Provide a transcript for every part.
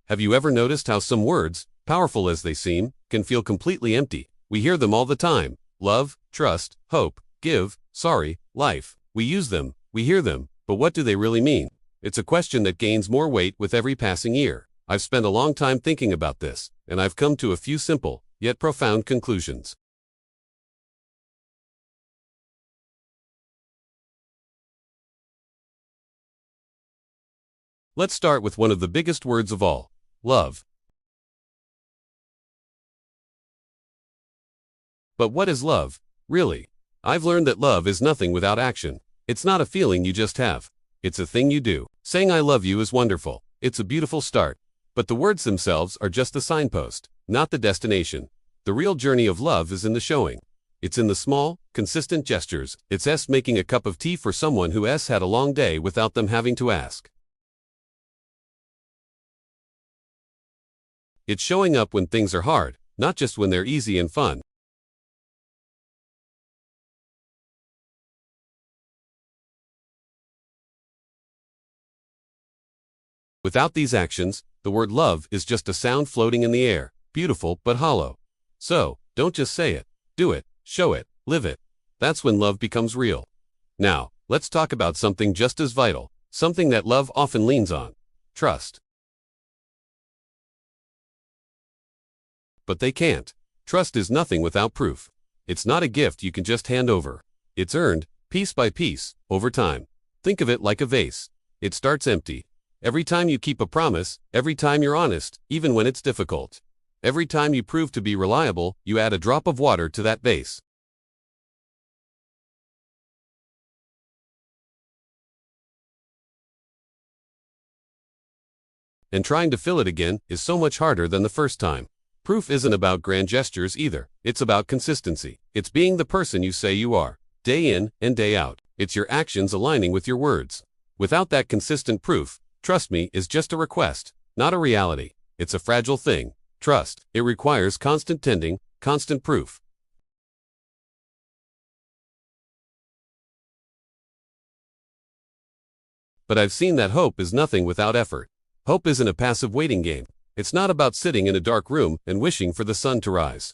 Have you ever noticed how some words, powerful as they seem, can feel completely empty? We hear them all the time. Love, trust, hope, give, sorry, life. We use them, we hear them, but what do they really mean? It's a question that gains more weight with every passing year. I've spent a long time thinking about this, and I've come to a few simple, yet profound conclusions. Let's start with one of the biggest words of all, love. But what is love, really? I've learned that love is nothing without action. It's not a feeling you just have. It's a thing you do. Saying I love you is wonderful. It's a beautiful start. But the words themselves are just the signpost, not the destination. The real journey of love is in the showing. It's in the small, consistent gestures. It's making a cup of tea for someone who had a long day without them having to ask. It's showing up when things are hard, not just when they're easy and fun. Without these actions, the word love is just a sound floating in the air, beautiful but hollow. So, don't just say it, do it, show it, live it. That's when love becomes real. Now, let's talk about something just as vital, something that love often leans on: trust. But they can't. Trust is nothing without proof. It's not a gift you can just hand over. It's earned, piece by piece, over time. Think of it like a vase. It starts empty. Every time you keep a promise, every time you're honest, even when it's difficult. Every time you prove to be reliable, you add a drop of water to that vase. And trying to fill it again is so much harder than the first time. Proof isn't about grand gestures either. It's about consistency. It's being the person you say you are, day in and day out. It's your actions aligning with your words. Without that consistent proof, trust me is just a request, not a reality. It's a fragile thing. Trust. It requires constant tending, constant proof. But I've seen that hope is nothing without effort. Hope isn't a passive waiting game. It's not about sitting in a dark room and wishing for the sun to rise.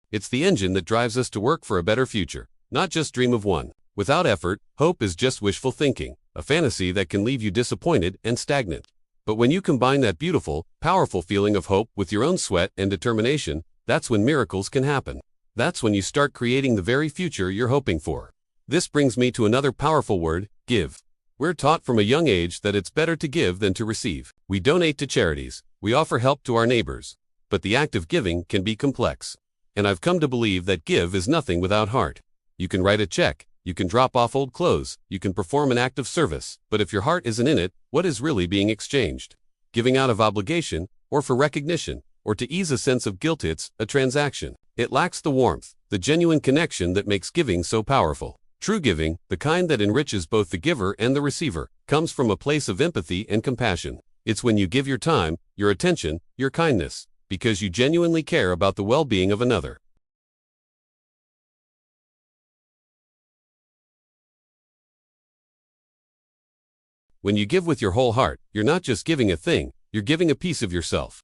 It's the engine that drives us to work for a better future, not just dream of one. Without effort, hope is just wishful thinking, a fantasy that can leave you disappointed and stagnant. But when you combine that beautiful, powerful feeling of hope with your own sweat and determination, that's when miracles can happen. That's when you start creating the very future you're hoping for. This brings me to another powerful word: give. We're taught from a young age that it's better to give than to receive. We donate to charities, we offer help to our neighbors. But the act of giving can be complex. And I've come to believe that give is nothing without heart. You can write a check, you can drop off old clothes, you can perform an act of service, but if your heart isn't in it, what is really being exchanged? Giving out of obligation, or for recognition, or to ease a sense of guilt, it's a transaction. It lacks the warmth, the genuine connection that makes giving so powerful. True giving, the kind that enriches both the giver and the receiver, comes from a place of empathy and compassion. It's when you give your time, your attention, your kindness, because you genuinely care about the well-being of another. When you give with your whole heart, you're not just giving a thing, you're giving a piece of yourself.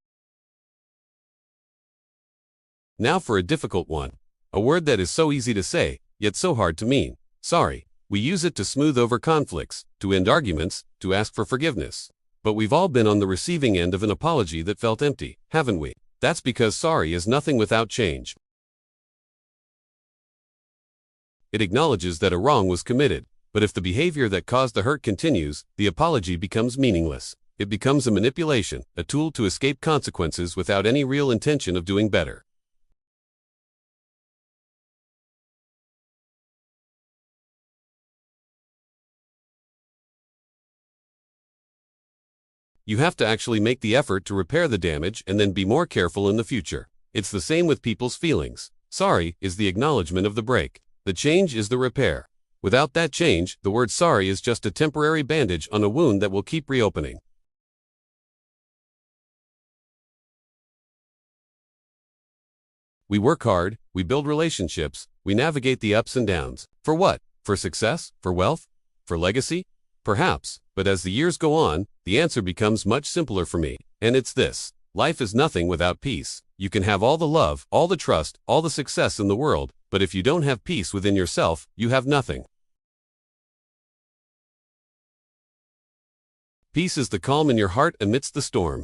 Now for a difficult one. A word that is so easy to say, yet so hard to mean. Sorry. We use it to smooth over conflicts, to end arguments, to ask for forgiveness. But we've all been on the receiving end of an apology that felt empty, haven't we? That's because sorry is nothing without change. It acknowledges that a wrong was committed, but if the behavior that caused the hurt continues, the apology becomes meaningless. It becomes a manipulation, a tool to escape consequences without any real intention of doing better. You have to actually make the effort to repair the damage and then be more careful in the future. It's the same with people's feelings. Sorry is the acknowledgement of the break. The change is the repair. Without that change, the word sorry is just a temporary bandage on a wound that will keep reopening. We work hard, we build relationships, we navigate the ups and downs. For what? For success? For wealth? For legacy? Perhaps, but as the years go on, the answer becomes much simpler for me. And it's this: life is nothing without peace. You can have all the love, all the trust, all the success in the world, but if you don't have peace within yourself, you have nothing. Peace is the calm in your heart amidst the storm.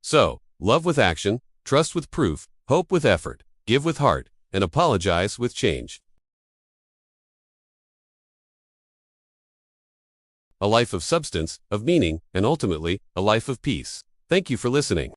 So, love with action, trust with proof, hope with effort, give with heart, and apologize with change. A life of substance, of meaning, and ultimately, a life of peace. Thank you for listening.